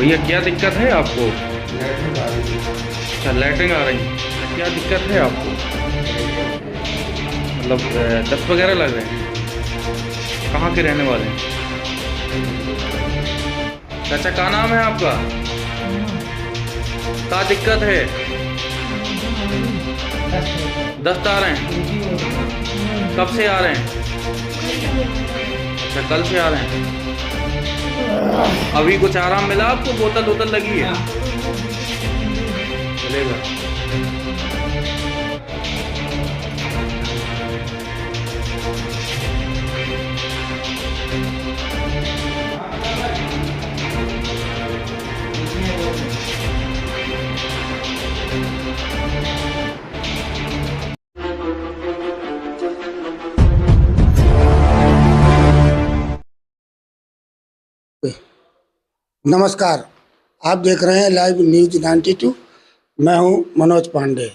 भैया क्या दिक्कत है आपको? लैट्रिन आ रही है। अच्छा, लैट्रिन आ रही है। अच्छा, क्या दिक्कत है आपको? मतलब दस्त वगैरह लग रहे हैं? कहाँ के रहने वाले हैं? चाचा, क्या नाम है आपका? क्या दिक्कत है? दस्त आ रहे हैं? कब से आ रहे हैं? अच्छा, कल से आ रहे हैं। अभी कुछ आराम मिला आपको? बोतल वोतल लगी है? चलेगा। नमस्कार, आप देख रहे हैं लाइव न्यूज 92। मैं हूं मनोज पांडे।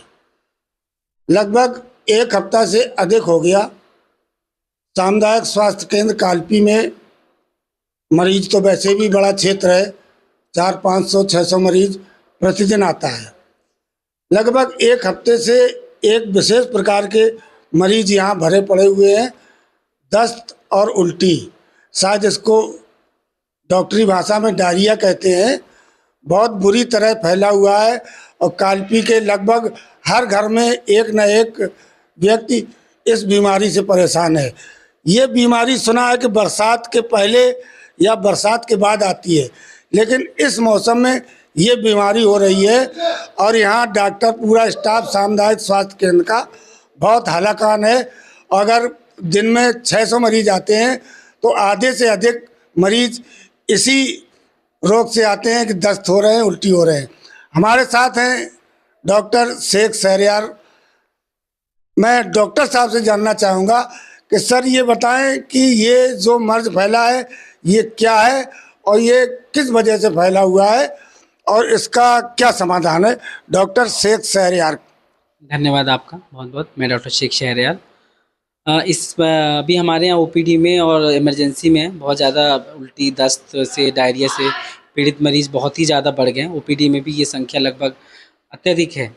लगभग एक हफ्ता से अधिक हो गया सामुदायिक स्वास्थ्य केंद्र कालपी में मरीज तो वैसे भी बड़ा क्षेत्र है, 400-500-600 मरीज प्रतिदिन आता है। लगभग एक हफ्ते से एक विशेष प्रकार के मरीज यहाँ भरे पड़े हुए हैं, दस्त और उल्टी। शायद इसको डॉक्टरी भाषा में डायरिया कहते हैं। बहुत बुरी तरह फैला हुआ है और कालपी के लगभग हर घर में एक न एक व्यक्ति इस बीमारी से परेशान है। ये बीमारी सुना है कि बरसात के पहले या बरसात के बाद आती है, लेकिन इस मौसम में ये बीमारी हो रही है। और यहाँ डॉक्टर, पूरा स्टाफ सामुदायिक स्वास्थ्य केंद्र का बहुत हलाकान है। अगर दिन में 600 मरीज आते हैं तो आधे से अधिक मरीज इसी रोग से आते हैं कि दस्त हो रहे हैं, उल्टी हो रहे हैं। हमारे साथ हैं डॉक्टर शेख शहरयार। मैं डॉक्टर साहब से जानना चाहूँगा कि सर ये बताएं कि ये जो मर्ज फैला है ये क्या है और ये किस वजह से फैला हुआ है और इसका क्या समाधान है। डॉक्टर शेख शहरयार। धन्यवाद आपका बहुत बहुत। मैं डॉक्टर शेख शहरयार। अभी हमारे यहाँ ओपीडी में और इमरजेंसी में बहुत ज़्यादा उल्टी, दस्त से, डायरिया से पीड़ित मरीज़ बहुत ही ज़्यादा बढ़ गए हैं। ओपीडी में भी ये संख्या लगभग अत्यधिक है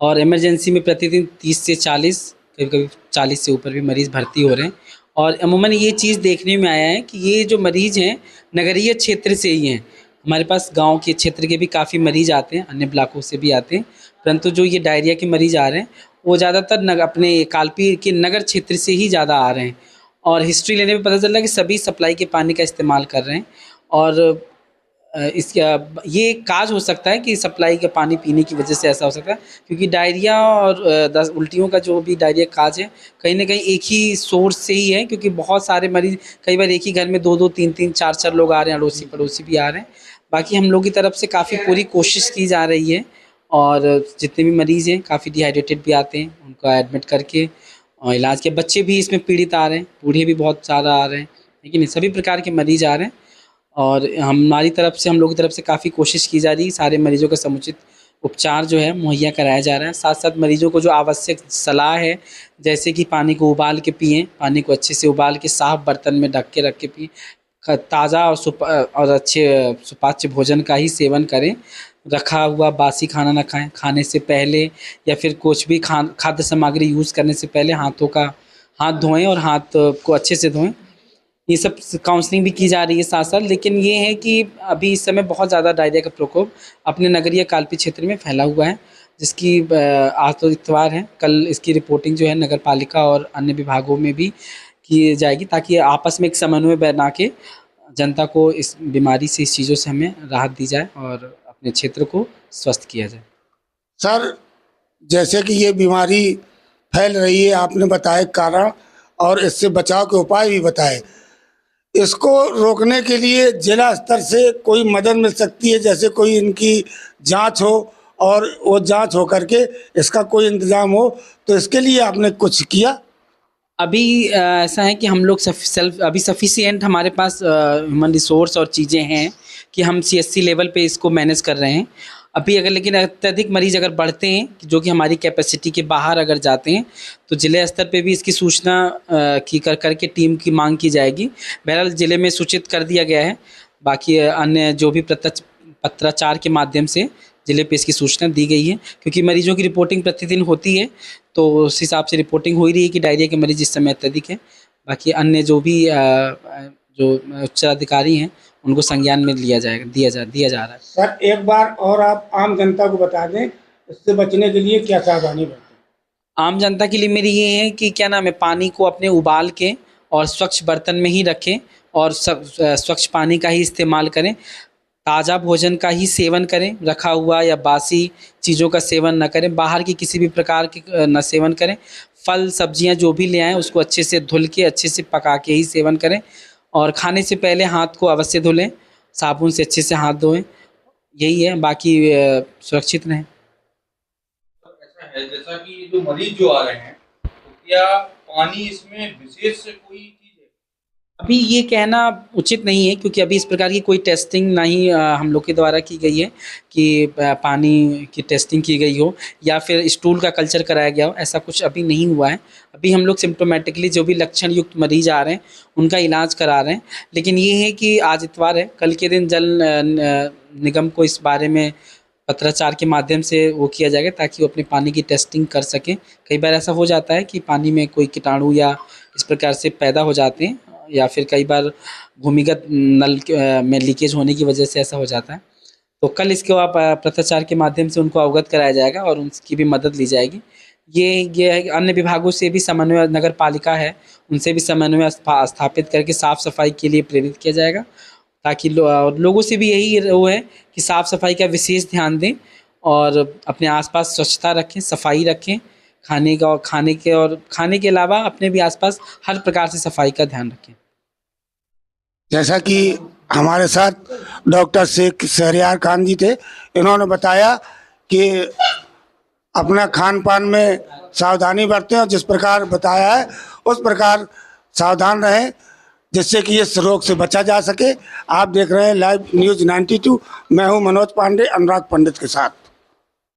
और इमरजेंसी में प्रतिदिन 30 से 40, कभी-कभी 40 से ऊपर भी मरीज़ भर्ती हो रहे हैं। और अमूमन ये चीज़ देखने में आया है कि ये जो मरीज़ हैं नगरीय क्षेत्र से ही हैं। हमारे पास गाँव के क्षेत्र के भी काफ़ी मरीज़ आते हैं, अन्य ब्लॉकों से भी आते हैं, परंतु जो ये डायरिया के मरीज़ आ रहे हैं वो ज़्यादातर अपने कालपी के नगर क्षेत्र से ही ज़्यादा आ रहे हैं। और हिस्ट्री लेने में पता चल रहा है कि सभी सप्लाई के पानी का इस्तेमाल कर रहे हैं। और इसका ये काज हो सकता है कि सप्लाई का पानी पीने की वजह से ऐसा हो सकता है, क्योंकि डायरिया और उल्टियों का जो भी डायरिया काज है कहीं ना कहीं एक ही सोर्स से ही है, क्योंकि बहुत सारे मरीज कई बार एक ही घर में 2-2, 3-3, 4-4 लोग आ रहे हैं, अड़ोसी पड़ोसी भी आ रहे हैं। बाकी हम लोग की तरफ से काफ़ी पूरी कोशिश की जा रही है और जितने भी मरीज़ हैं काफ़ी डिहाइड्रेटेड भी आते हैं, उनको एडमिट करके और इलाज के। बच्चे भी इसमें पीड़ित आ रहे हैं, बूढ़े भी बहुत ज़्यादा आ रहे हैं, लेकिन सभी प्रकार के मरीज़ आ रहे हैं। और हमारी तरफ से, हम लोग की तरफ से काफ़ी कोशिश की जा रही है, सारे मरीज़ों का समुचित उपचार जो है मुहैया कराया जा रहा है। साथ साथ मरीज़ों को जो आवश्यक सलाह है, जैसे कि पानी को उबाल के पिएँ, पानी को अच्छे से उबाल के साफ़ बर्तन में ढक के रख के पिएँ, ताज़ा और अच्छे सुपाच्य भोजन का ही सेवन करें, रखा हुआ बासी खाना ना खाएं। खाने से पहले या फिर कुछ भी खाद्य सामग्री यूज़ करने से पहले हाथ धोएं और हाथ को अच्छे से धोएं। ये सब काउंसलिंग भी की जा रही है साथ साथ। लेकिन ये है कि अभी इस समय बहुत ज़्यादा डायरिया का प्रकोप अपने नगरीय कालपी क्षेत्र में फैला हुआ है, जिसकी आज तो इतवार है, कल इसकी रिपोर्टिंग जो है नगर पालिका और अन्य विभागों में भी की जाएगी, ताकि आपस में एक समन्वय बना के जनता को इस बीमारी से, इस चीज़ों से हमें राहत दी जाए और अपने क्षेत्र को स्वस्थ किया जाए। सर, जैसे कि ये बीमारी फैल रही है, आपने बताए कारण और इससे बचाव के उपाय भी बताए। इसको रोकने के लिए जिला स्तर से कोई मदद मिल सकती है, जैसे कोई इनकी जांच हो और वो जांच हो करके इसका कोई इंतज़ाम हो, तो इसके लिए आपने कुछ किया? अभी ऐसा है कि हम लोग अभी सफिशिएंट हमारे पास ह्यूमन रिसोर्स और चीज़ें हैं कि हम सीएससी लेवल पे इसको मैनेज कर रहे हैं अभी। अगर लेकिन अत्यधिक मरीज़ अगर बढ़ते हैं, जो कि हमारी कैपेसिटी के बाहर अगर जाते हैं, तो ज़िले स्तर पे भी इसकी सूचना की करके टीम की मांग की जाएगी। बहरहाल ज़िले में सूचित कर दिया गया है। बाकी अन्य जो भी पत्राचार के माध्यम से जिले पे इसकी सूचना दी गई है, क्योंकि मरीजों की रिपोर्टिंग प्रतिदिन होती है, तो उस हिसाब से रिपोर्टिंग हो ही रही है कि डायरिया के मरीज इस समय अत्यधिक है। बाकी अन्य जो भी जो उच्चाधिकारी हैं उनको संज्ञान में दिया जा रहा है। सर एक बार और आप आम जनता को बता दें इससे बचने के लिए क्या सावधानी बरतें। आम जनता के लिए मेरी ये है कि क्या नाम है, पानी को अपने उबाल के और स्वच्छ बर्तन में ही रखें और स्वच्छ पानी का ही इस्तेमाल करें। ताज़ा भोजन का ही सेवन करें, रखा हुआ या बासी चीज़ों का सेवन न करें, बाहर की किसी भी प्रकार की न सेवन करें। फल सब्जियां जो भी ले आएँ उसको अच्छे से धुल के अच्छे से पका के ही सेवन करें, और खाने से पहले हाथ को अवश्य धुलें, साबुन से अच्छे से हाथ धोएं। यही है, बाकी सुरक्षित रहें। ऐसा है जैसा कि जो मरीज जो आ रहे हैं, तो क्या पानी इसमें विशेष कोई चीज है? अभी ये कहना उचित नहीं है, क्योंकि अभी इस प्रकार की कोई टेस्टिंग नहीं हम लोग के द्वारा की गई है कि पानी की टेस्टिंग की गई हो या फिर स्टूल का कल्चर कराया गया हो, ऐसा कुछ अभी नहीं हुआ है। अभी हम लोग सिम्टोमेटिकली जो भी लक्षण युक्त मरीज आ रहे हैं उनका इलाज करा रहे हैं। लेकिन ये है कि आज इतवार है, कल के दिन जल निगम को इस बारे में पत्राचार के माध्यम से वो किया जाएगा ताकि वो अपने पानी की टेस्टिंग कर सकें। कई बार ऐसा हो जाता है कि पानी में कोई कीटाणु या इस प्रकार से पैदा हो जाते हैं, या फिर कई बार भूमिगत नल में लीकेज होने की वजह से ऐसा हो जाता है। तो कल इसके पत्राचार के माध्यम से उनको अवगत कराया जाएगा और उनकी भी मदद ली जाएगी। ये अन्य विभागों से भी समन्वय, नगर पालिका है उनसे भी समन्वय स्थापित करके साफ़ सफाई के लिए प्रेरित किया जाएगा, ताकि लोगों से भी यही वो है कि साफ़ सफाई का विशेष ध्यान दें और अपने आसपास स्वच्छता रखें, सफाई रखें। खाने के अलावा अपने भी आसपास हर प्रकार से सफाई का ध्यान रखें। जैसा कि हमारे साथ डॉक्टर शेख शहरयार खान जी थे, इन्होंने बताया कि अपना खान पान में सावधानी बरतें और जिस प्रकार बताया है उस प्रकार सावधान रहें, जिससे कि इस रोग से बचा जा सके। आप देख रहे हैं लाइव न्यूज़ 92। मैं हूं मनोज पांडे अनुराग पंडित के साथ।